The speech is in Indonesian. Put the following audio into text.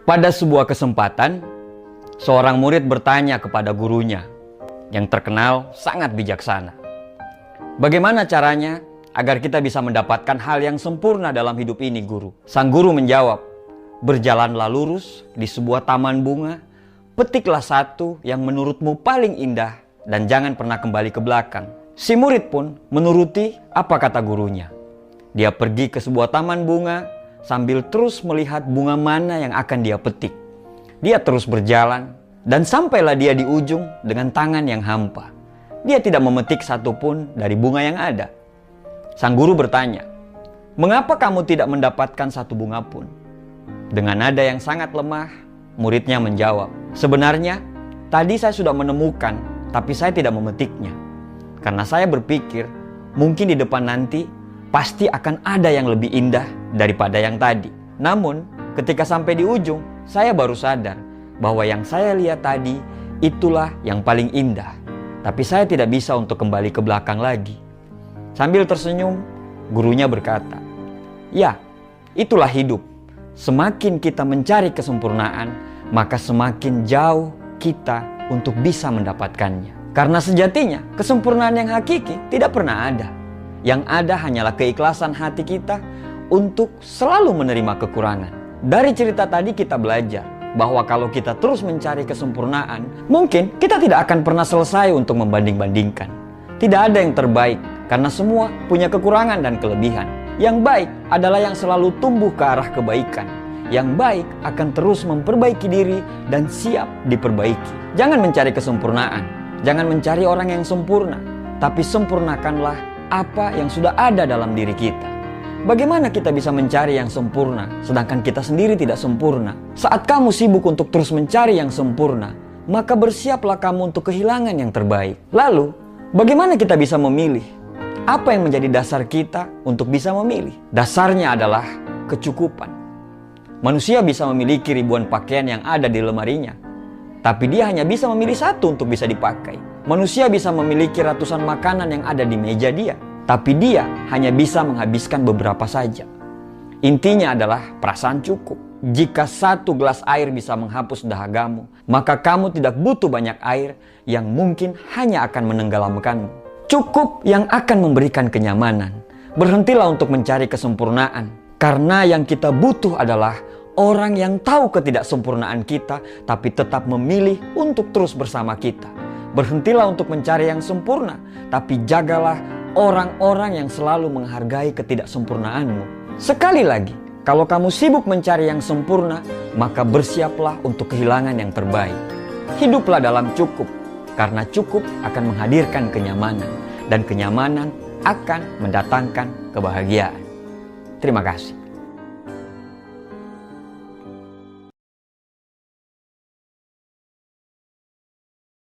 Pada sebuah kesempatan, seorang murid bertanya kepada gurunya yang terkenal sangat bijaksana. Bagaimana caranya agar kita bisa mendapatkan hal yang sempurna dalam hidup ini, guru? Sang guru menjawab, berjalanlah lurus di sebuah taman bunga, petiklah satu yang menurutmu paling indah dan jangan pernah kembali ke belakang. Si murid pun menuruti apa kata gurunya. Dia pergi ke sebuah taman bunga sambil terus melihat bunga mana yang akan dia petik. Dia terus berjalan dan sampailah dia di ujung dengan tangan yang hampa. Dia tidak memetik satupun dari bunga yang ada. Sang guru bertanya, "Mengapa kamu tidak mendapatkan satu bunga pun?" Dengan nada yang sangat lemah, muridnya menjawab, "Sebenarnya tadi saya sudah menemukan, tapi saya tidak memetiknya. Karena saya berpikir mungkin di depan nanti pasti akan ada yang lebih indah daripada yang tadi. Namun ketika sampai di ujung, saya baru sadar bahwa yang saya lihat tadi itulah yang paling indah. Tapi saya tidak bisa untuk kembali ke belakang lagi." Sambil tersenyum, gurunya berkata, "Ya, itulah hidup. Semakin kita mencari kesempurnaan, maka semakin jauh kita untuk bisa mendapatkannya. Karena sejatinya kesempurnaan yang hakiki tidak pernah ada. Yang ada hanyalah keikhlasan hati kita untuk selalu menerima kekurangan." Dari cerita tadi kita belajar bahwa kalau kita terus mencari kesempurnaan, mungkin kita tidak akan pernah selesai untuk membanding-bandingkan. Tidak ada yang terbaik, karena semua punya kekurangan dan kelebihan. Yang baik adalah yang selalu tumbuh ke arah kebaikan. Yang baik akan terus memperbaiki diri dan siap diperbaiki. Jangan mencari kesempurnaan, jangan mencari orang yang sempurna, tapi sempurnakanlah apa yang sudah ada dalam diri kita. Bagaimana kita bisa mencari yang sempurna, sedangkan kita sendiri tidak sempurna? Saat kamu sibuk untuk terus mencari yang sempurna, maka bersiaplah kamu untuk kehilangan yang terbaik. Lalu, bagaimana kita bisa memilih? Apa yang menjadi dasar kita untuk bisa memilih? Dasarnya adalah kecukupan. Manusia bisa memiliki ribuan pakaian yang ada di lemarinya, tapi dia hanya bisa memilih satu untuk bisa dipakai. Manusia bisa memiliki ratusan makanan yang ada di meja dia, tapi dia hanya bisa menghabiskan beberapa saja. Intinya adalah perasaan cukup. Jika satu gelas air bisa menghapus dahagamu, maka kamu tidak butuh banyak air yang mungkin hanya akan menenggelamkanmu. Cukup yang akan memberikan kenyamanan. Berhentilah untuk mencari kesempurnaan, karena yang kita butuh adalah orang yang tahu ketidaksempurnaan kita, tapi tetap memilih untuk terus bersama kita. Berhentilah untuk mencari yang sempurna, tapi jagalah orang-orang yang selalu menghargai ketidaksempurnaanmu. Sekali lagi, kalau kamu sibuk mencari yang sempurna, maka bersiaplah untuk kehilangan yang terbaik. Hiduplah dalam cukup, karena cukup akan menghadirkan kenyamanan, dan kenyamanan akan mendatangkan kebahagiaan. Terima kasih.